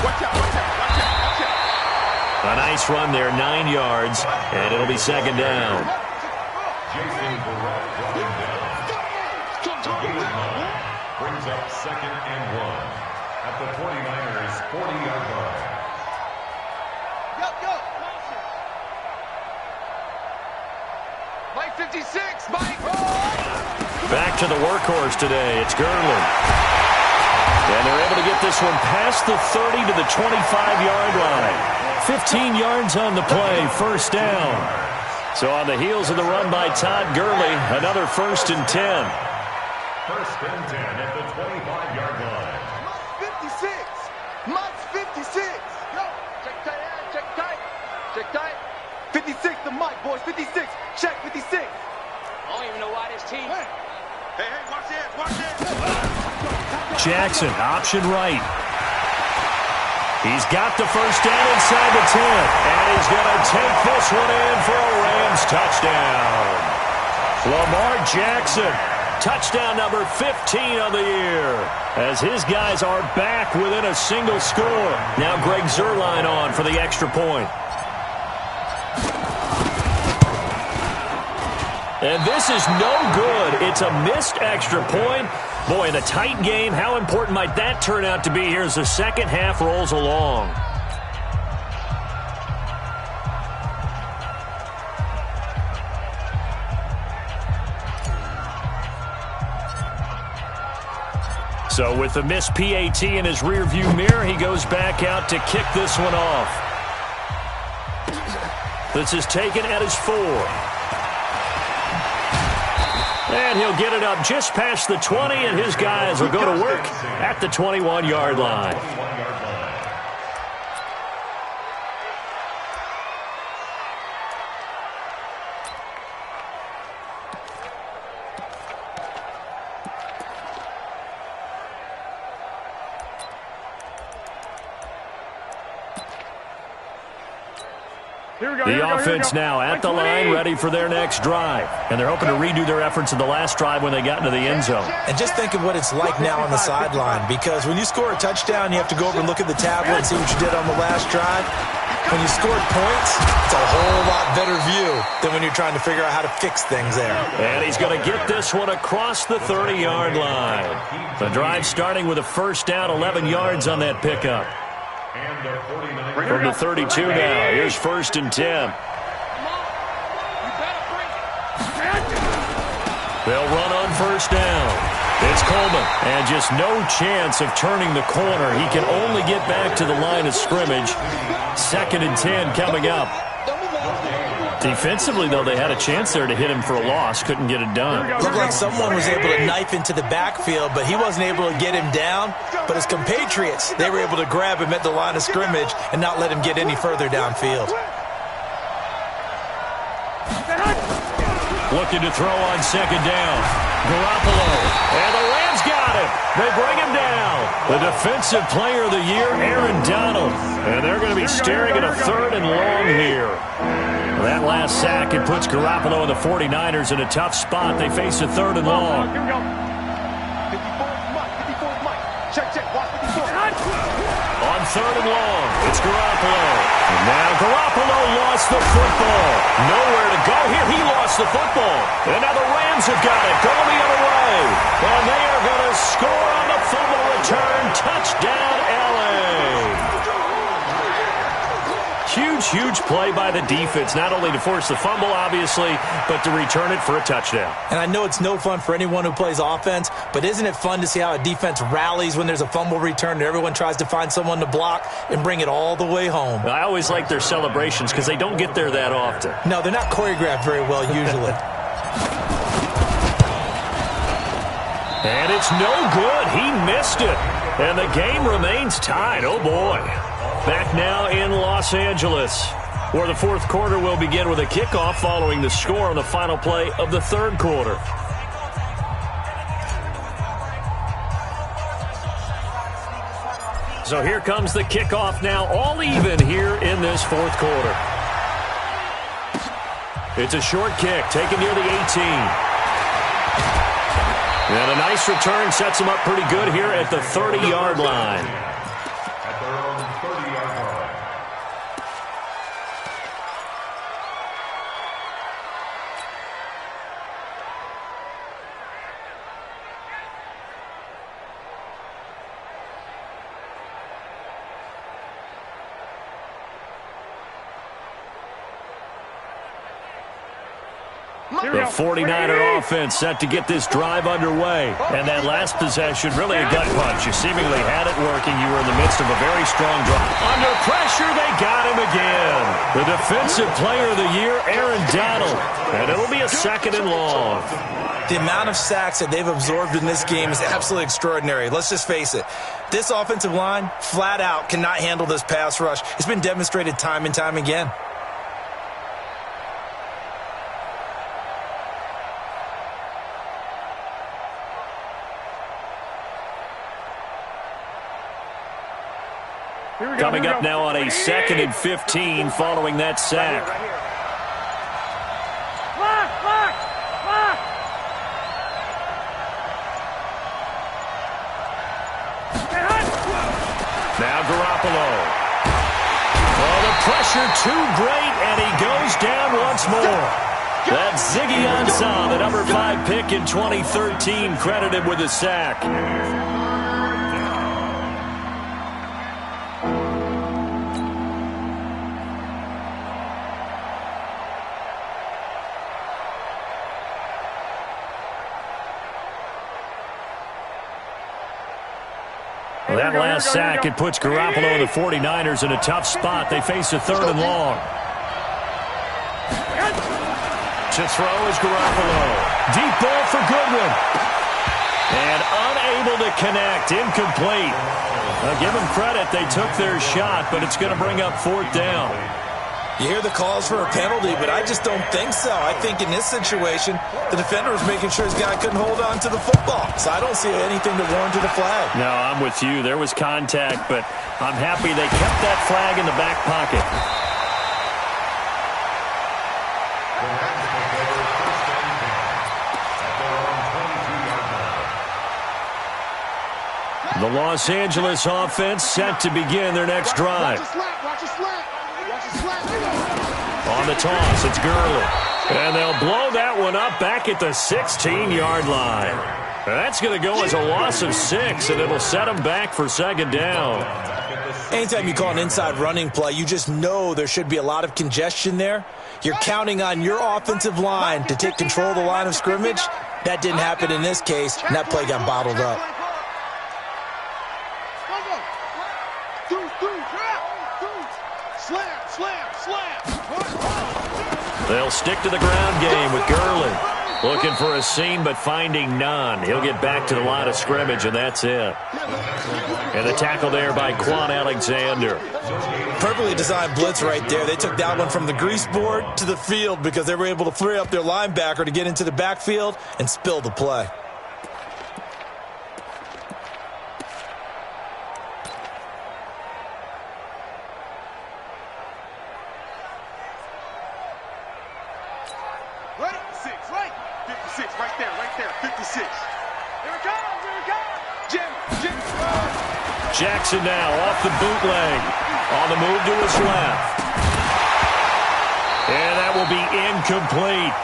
Watch out. A nice run there, 9 yards, and it'll be 2nd down. Jason Barrett brought him down. The gain of 9 brings up 2nd and 1 at the 49ers' 40-yard line. Go. Mike 56, Mike. Back to the workhorse today. It's Gurley. And they're able to get this one past the 30 to the 25-yard line. 15 yards on the play, first down. So on the heels of the run by Todd Gurley, another 1st and 10. 1st and 10 at the 25-yard line. Mike's 56. Go. Check tight. 56, the Mike, boys. 56. Check 56. I don't even know why this team. Hey, watch this. Jackson, option right. He's got the first down inside the 10, and he's going to take this one in for a Rams touchdown. Lamar Jackson, touchdown number 15 of the year, as his guys are back within a single score. Now Greg Zuerlein on for the extra point. And this is no good. It's a missed extra point. Boy, in a tight game, how important might that turn out to be here as the second half rolls along? So with the missed PAT in his rearview mirror, he goes back out to kick this one off. This is taken at his 4. And he'll get it up just past the 20, and his guys will go to work at the 21-yard line. The offense now at the line, ready for their next drive. And they're hoping to redo their efforts in the last drive when they got into the end zone. And just think of what it's like now on the sideline, because when you score a touchdown, you have to go over and look at the tablet and see what you did on the last drive. When you scored points, it's a whole lot better view than when you're trying to figure out how to fix things there. And he's going to get this one across the 30-yard line. The drive starting with a first down, 11 yards on that pickup. From the 32 now, here's 1st and 10. They'll run on first down. It's Coleman, and just no chance of turning the corner. He can only get back to the line of scrimmage. 2nd and 10 coming up. Defensively, though, they had a chance there to hit him for a loss. Couldn't get it done. Looked like someone was able to knife into the backfield, but he wasn't able to get him down. But his compatriots, they were able to grab him at the line of scrimmage and not let him get any further downfield. Looking to throw on 2nd down. Garoppolo. And the Rams got him. They bring him down. The defensive player of the year, Aaron Donald. And they're going to be staring at a 3rd and long here. That last sack, it puts Garoppolo and the 49ers in a tough spot. They face a 3rd and long. 54 Mike. Check. Watch 54. On 3rd and long, it's Garoppolo. And now Garoppolo lost the football. Nowhere to go here. He lost the football. And now the Rams have got it. Going the other way. And they are going to score on the fumble return. Touchdown, L.A. huge play by the defense, not only to force the fumble, obviously, but to return it for a touchdown. And I know it's no fun for anyone who plays offense, but isn't it fun to see how a defense rallies when there's a fumble return and everyone tries to find someone to block and bring it all the way home? I always like their celebrations because they don't get there that often. No, they're not choreographed very well usually. And it's no good. He missed it. And the game remains tied. Oh, boy. Back now in Los Angeles, where the fourth quarter will begin with a kickoff following the score on the final play of the third quarter. So here comes the kickoff now, all even here in this fourth quarter. It's a short kick, taken near the 18. And a nice return sets them up pretty good here at the 30-yard line. At their own 30-yard line. The 49er offense set to get this drive underway. And that last possession, really a gut punch. You seemingly had it working. You were in the midst of a very strong drive. Under pressure, they got him again. The defensive player of the year, Aaron Donald. And it'll be a second and long. The amount of sacks that they've absorbed in this game is absolutely extraordinary. Let's just face it. This offensive line, flat out, cannot handle this pass rush. It's been demonstrated time and time again. Coming up now on a 2nd and 15 following that sack. Now Garoppolo. Oh, the pressure too great, and he goes down once more. That's Ziggy Ansah, the number 5 pick in 2013, credited with a sack. That last sack, it puts Garoppolo and the 49ers in a tough spot. They face a 3rd and long. To throw is Garoppolo. Deep ball for Goodwin. And unable to connect. Incomplete. Now, give them credit. They took their shot, but it's going to bring up 4th down. You hear the calls for a penalty, but I just don't think so. I think in this situation, the defender was making sure his guy couldn't hold on to the football. So I don't see anything to warrant a flag. No, I'm with you. There was contact, but I'm happy they kept that flag in the back pocket. The Los Angeles offense set to begin their next drive. On the toss, it's Gurley. And they'll blow that one up back at the 16-yard line. That's going to go as a loss of 6, and it'll set them back for 2nd down. Anytime you call an inside running play, you just know there should be a lot of congestion there. You're counting on your offensive line to take control of the line of scrimmage. That didn't happen in this case, and that play got bottled up. They'll stick to the ground game with Gurley. Looking for a seam, but finding none. He'll get back to the line of scrimmage, and that's it. And the tackle there by Quan Alexander. Perfectly designed blitz right there. They took that one from the grease board to the field because they were able to free up their linebacker to get into the backfield and spill the play. Jackson now off the bootleg. On the move to his left. And that will be incomplete.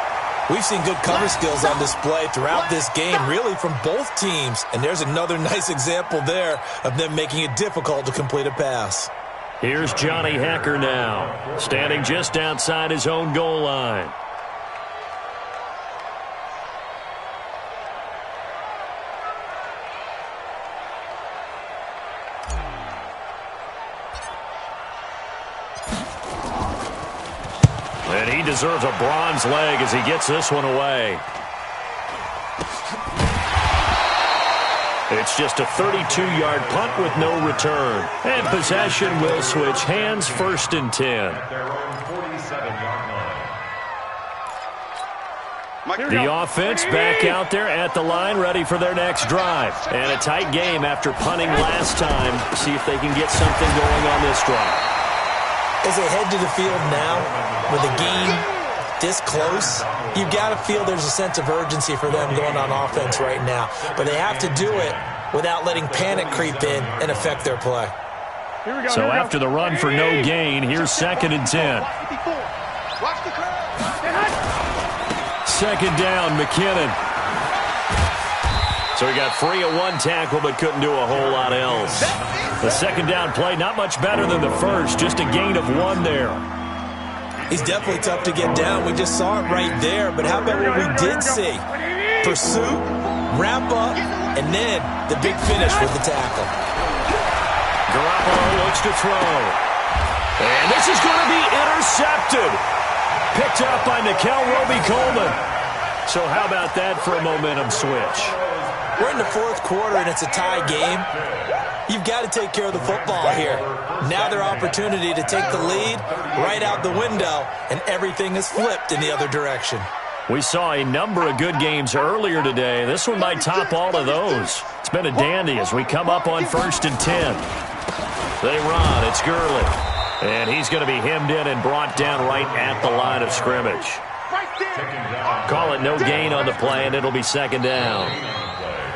We've seen good cover skills on display throughout this game, really from both teams. And there's another nice example there of them making it difficult to complete a pass. Here's Johnny Hacker now, standing just outside his own goal line. And he deserves a bronze leg as he gets this one away. It's just a 32-yard punt with no return. And possession will switch hands, 1st and 10. At their own 47-yard line. The offense back out there at the line, ready for their next drive. And a tight game after punting last time. See if they can get something going on this drive. As they head to the field now, with a game this close, you've got to feel there's a sense of urgency for them going on offense right now. But they have to do it without letting panic creep in and affect their play. So after the run for no gain, here's 2nd and 10. Second down, McKinnon. So he got free of one tackle but couldn't do a whole lot else. The second down play not much better than the first, just a gain of 1 there. He's definitely tough to get down. We just saw it right there. But how about what we did see? Pursuit, wrap up, and then the big finish with the tackle. Garoppolo looks to throw. And this is going to be intercepted. Picked up by Nickel Roby-Coleman. So how about that for a momentum switch? We're in the 4th quarter, and it's a tie game. You've got to take care of the football here. Now their opportunity to take the lead right out the window, and everything is flipped in the other direction. We saw a number of good games earlier today. This one might top all of those. It's been a dandy as we come up on 1st and 10. They run. It's Gurley. And he's going to be hemmed in and brought down right at the line of scrimmage. Call it no gain on the play, and it'll be 2nd down.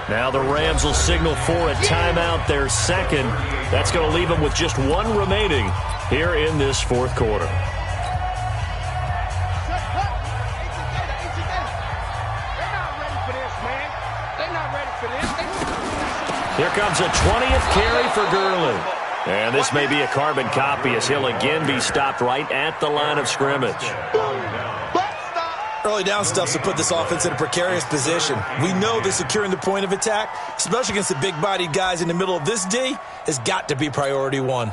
Now the Rams will signal for a timeout, their 2nd. That's going to leave them with just 1 remaining here in this 4th quarter. Here comes a 20th carry for Gurley. And this may be a carbon copy as he'll again be stopped right at the line of scrimmage. Early down stuff's to put this offense in a precarious position. We know that securing the point of attack, especially against the big-bodied guys in the middle of this D, has got to be priority 1.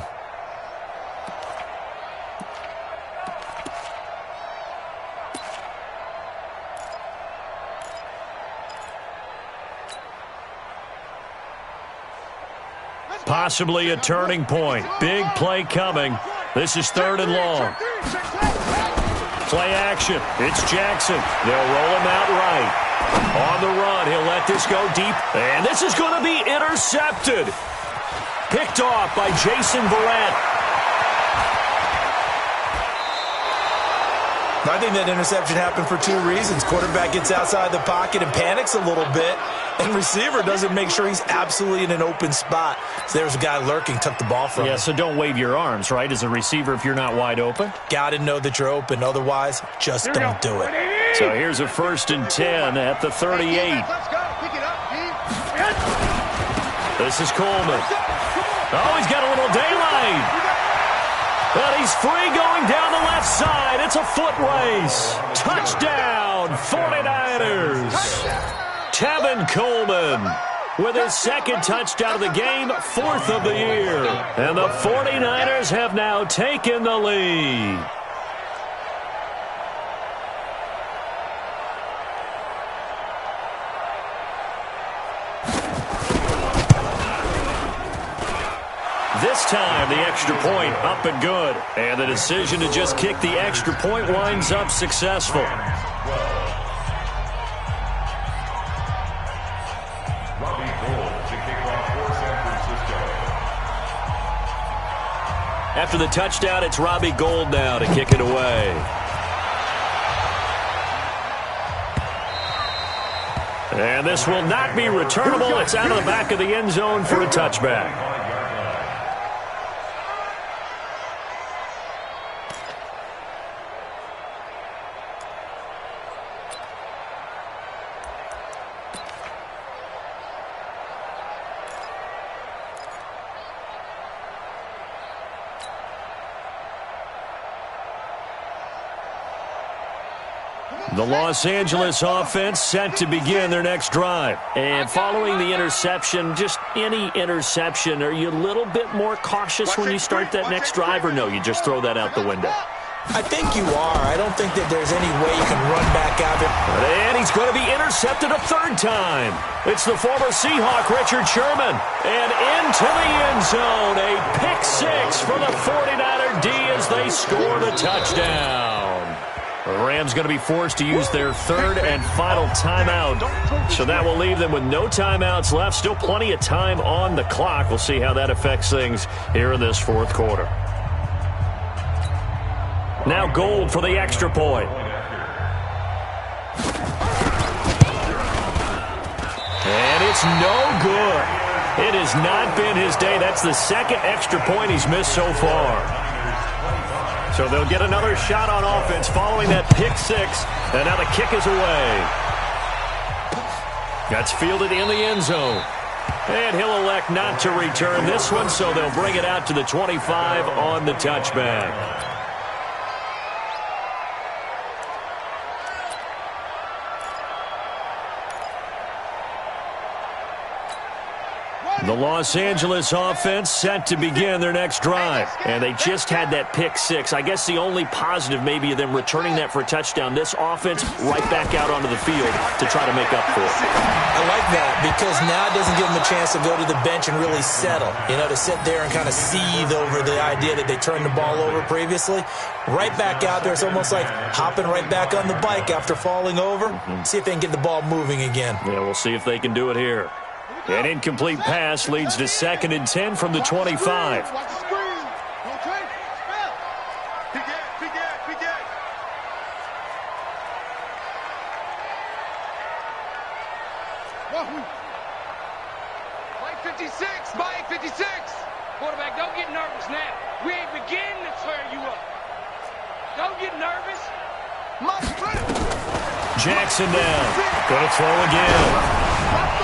Possibly a turning point. Big play coming. This is 3rd and long. Play action. It's Jackson. They'll roll him out right. On the run, he'll let this go deep. And this is going to be intercepted. Picked off by Jason Verrett. I think that interception happened for 2 reasons. Quarterback gets outside the pocket and panics a little bit. And receiver doesn't make sure he's absolutely in an open spot. So there's a guy lurking, took the ball from him. Yeah, so don't wave your arms, right, as a receiver if you're not wide open. Got to know that you're open. Otherwise, just don't do it. So here's a 1st and 10 at the 38. This is Coleman. Oh, he's got a little daylight. But he's free going down the left side. It's a foot race. Touchdown, 49ers. Tevin Coleman with his 2nd touchdown of the game, 4th of the year. And the 49ers have now taken the lead. This time, the extra point up and good. And the decision to just kick the extra point winds up successful. After the touchdown, it's Robbie Gould now to kick it away. And this will not be returnable. It's out of the back of the end zone for a touchback. The Los Angeles offense set to begin their next drive. And following the interception, just any interception, are you a little bit more cautious when you start that next drive, or no, you just throw that out the window? I think you are. I don't think that there's any way you can run back out there. And he's going to be intercepted a third time. It's the former Seahawk, Richard Sherman. And into the end zone, a pick six for the 49er D as they score the touchdown. The Rams going to be forced to use their third and final timeout. So that will leave them with no timeouts left. Still plenty of time on the clock. We'll see how that affects things here in this fourth quarter. Now Gold for the extra point. And it's no good. It has not been his day. That's the second extra point he's missed so far. So they'll get another shot on offense following that pick six. And now the kick is away. That's fielded in the end zone. And he'll elect not to return this one, so they'll bring it out to the 25 on the touchback. The Los Angeles offense set to begin their next drive. And they just had that pick six. I guess the only positive maybe of them returning that for a touchdown. This offense right back out onto the field to try to make up for it. I like that because now it doesn't give them a chance to go to the bench and really settle. You know, to sit there and kind of seethe over the idea that they turned the ball over previously. Right back out there. It's almost like hopping right back on the bike after falling over. See if they can get the ball moving again. Yeah, we'll see if they can do it here. An incomplete pass leads to 2nd and 10 from the 25. Watch the screen. Okay. PK. Mike 56. Mike 56. Quarterback, don't get nervous now. We ain't beginning to tear you up. Don't get nervous. Jackson down. Going to throw again.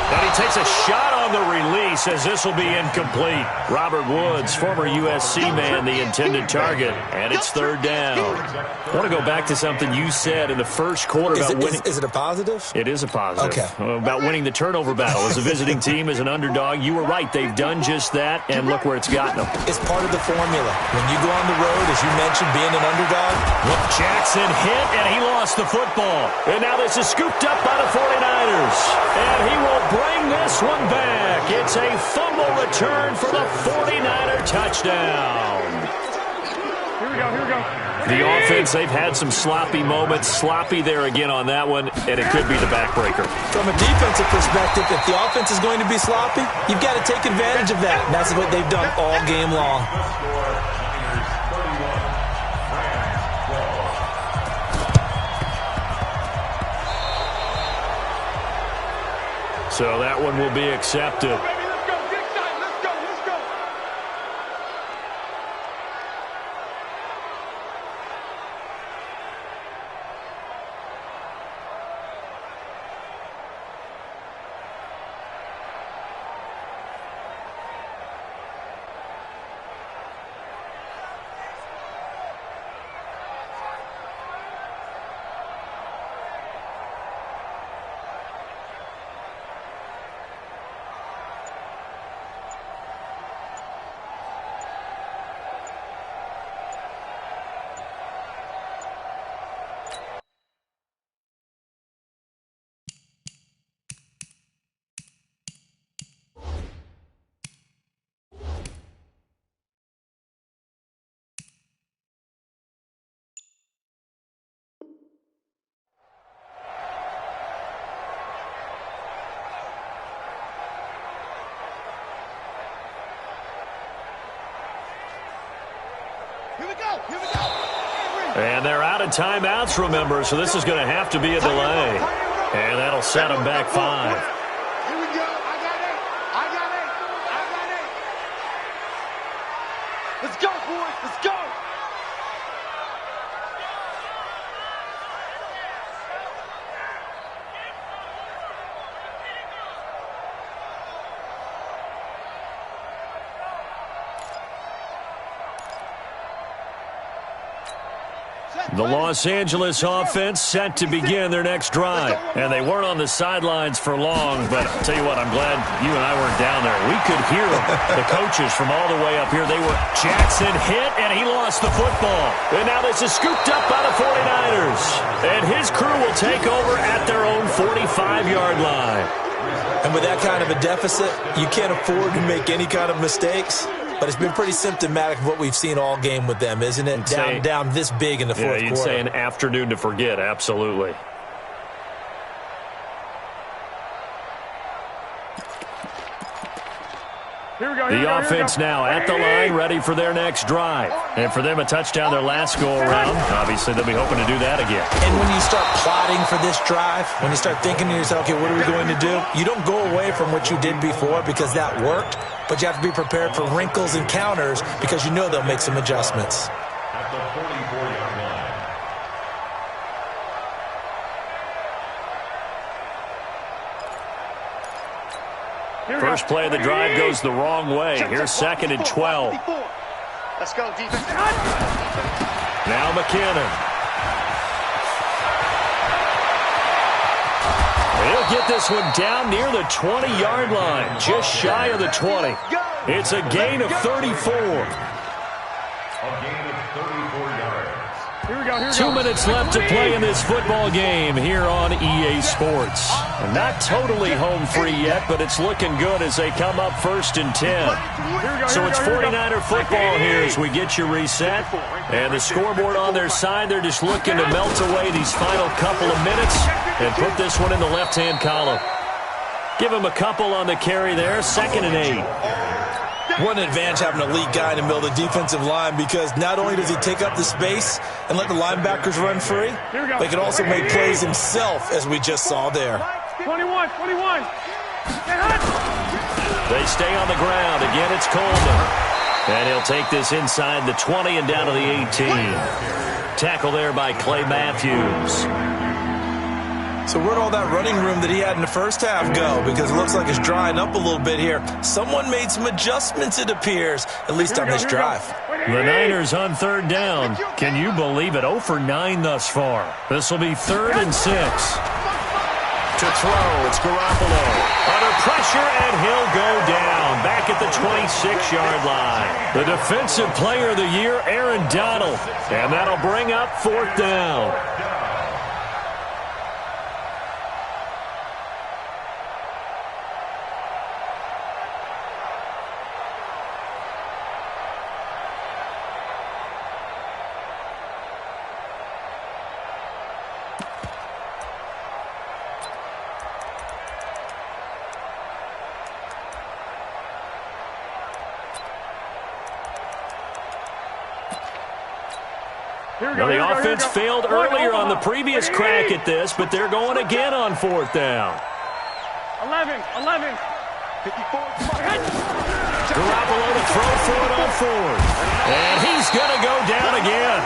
And he takes a shot on the release as this will be incomplete. Robert Woods, former USC man, the intended target. And it's 3rd down. I want to go back to something you said in the first quarter about winning. Is it a positive? It is a positive. Okay. About winning the turnover battle. As a visiting team, as an underdog, you were right. They've done just that, and look where it's gotten them. It's part of the formula. When you go on the road, as you mentioned, being an underdog. Well, Jackson hit, and he lost the football. And now this is scooped up by the 49ers. And he will bring this one back. It's a fumble return for the 49er touchdown. Here we go. The offense, they've had some sloppy moments. Sloppy there again on that one, and it could be the backbreaker. From a defensive perspective, if the offense is going to be sloppy, you've got to take advantage of that. And that's what they've done all game long. So that one will be accepted. And they're out of timeouts, remember, so this is going to have to be a delay. And that'll set them back 5. Here we go. I got it. Let's go, boys. Let's go. The Los Angeles offense set to begin their next drive. And they weren't on the sidelines for long, but I'll tell you what, I'm glad you and I weren't down there. We could hear them, the coaches from all the way up here. They were Jackson hit, and he lost the football. And now this is scooped up by the 49ers. And his crew will take over at their own 45-yard line. And with that kind of a deficit, you can't afford to make any kind of mistakes. But it's been pretty symptomatic of what we've seen all game with them, isn't it? Down this big in the fourth quarter. You'd say an afternoon to forget, absolutely. The offense now at the line, ready for their next drive. And for them, a touchdown their last go-around. Obviously, they'll be hoping to do that again. And when you start plotting for this drive, when you start thinking to yourself, okay, what are we going to do? You don't go away from what you did before because that worked, but you have to be prepared for wrinkles and counters because you know they'll make some adjustments. At the 44-yard line. First play of the drive goes the wrong way. Here's 2nd and 12. Let's go, defense. Now McKinnon. He'll get this one down near the 20-yard line, just shy of the 20. It's a gain of 34. A gain of 34 yards. 2 minutes left to play in this football game here on EA Sports. Not totally home free yet, but it's looking good as they come up 1st and 10. So it's 49er football here as we get you reset. And the scoreboard on their side, they're just looking to melt away these final couple of minutes and put this one in the left-hand column. Give him a couple on the carry there, 2nd and 8. What an advantage having a lead guy in the middle of the defensive line because not only does he take up the space and let the linebackers run free, but he can also make plays himself, as we just saw there. 21. They stay on the ground. Again, it's Coleman. And he'll take this inside the 20 and down to the 18. Tackle there by Clay Matthews. So where'd all that running room that he had in the first half go? Because it looks like it's drying up a little bit here. Someone made some adjustments, it appears, at least on this drive. The Niners on 3rd down. Can you believe it? 0 for 9 thus far. This will be 3rd and 6. To throw, it's Garoppolo. Under pressure, and he'll go down. Back at the 26-yard line. The Defensive Player of the Year, Aaron Donald. And that'll bring up 4th down. Now, the offense failed earlier on the previous crack at this, but they're going again on 4th down. 11. 54. Garoppolo to throw for it on 4th. And he's going to go down again.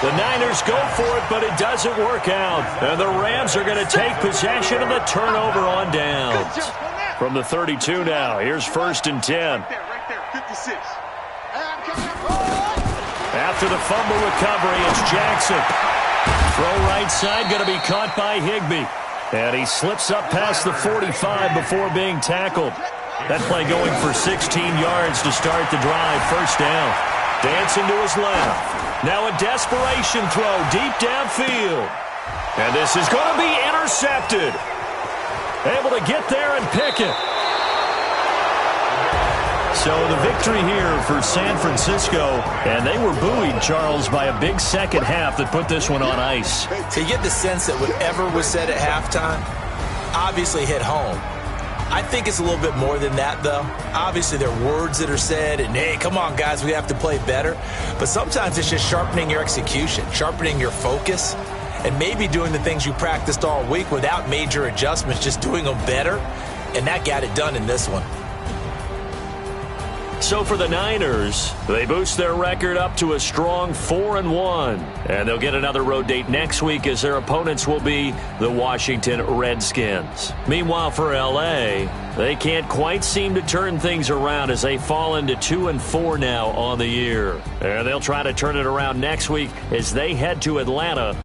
The Niners go for it, but it doesn't work out. And the Rams are going to take possession of the turnover on downs. From the 32 now, here's 1st and 10. Right there, 56. After the fumble recovery, it's Jackson. Throw right side, going to be caught by Higbee. And he slips up past the 45 before being tackled. That play going for 16 yards to start the drive. 1st down. Dancing to his left. Now a desperation throw deep downfield. And this is going to be intercepted. Able to get there and pick it. So the victory here for San Francisco, and they were buoyed, Charles, by a big second half that put this one on ice. So you get the sense that whatever was said at halftime obviously hit home. I think it's a little bit more than that, though. Obviously, there are words that are said, and, hey, come on, guys, we have to play better. But sometimes it's just sharpening your execution, sharpening your focus, and maybe doing the things you practiced all week without major adjustments, just doing them better. And that got it done in this one. So for the Niners, they boost their record up to a strong 4-1. And they'll get another road date next week as their opponents will be the Washington Redskins. Meanwhile, for L.A., they can't quite seem to turn things around as they fall into 2-4 now on the year. And they'll try to turn it around next week as they head to Atlanta.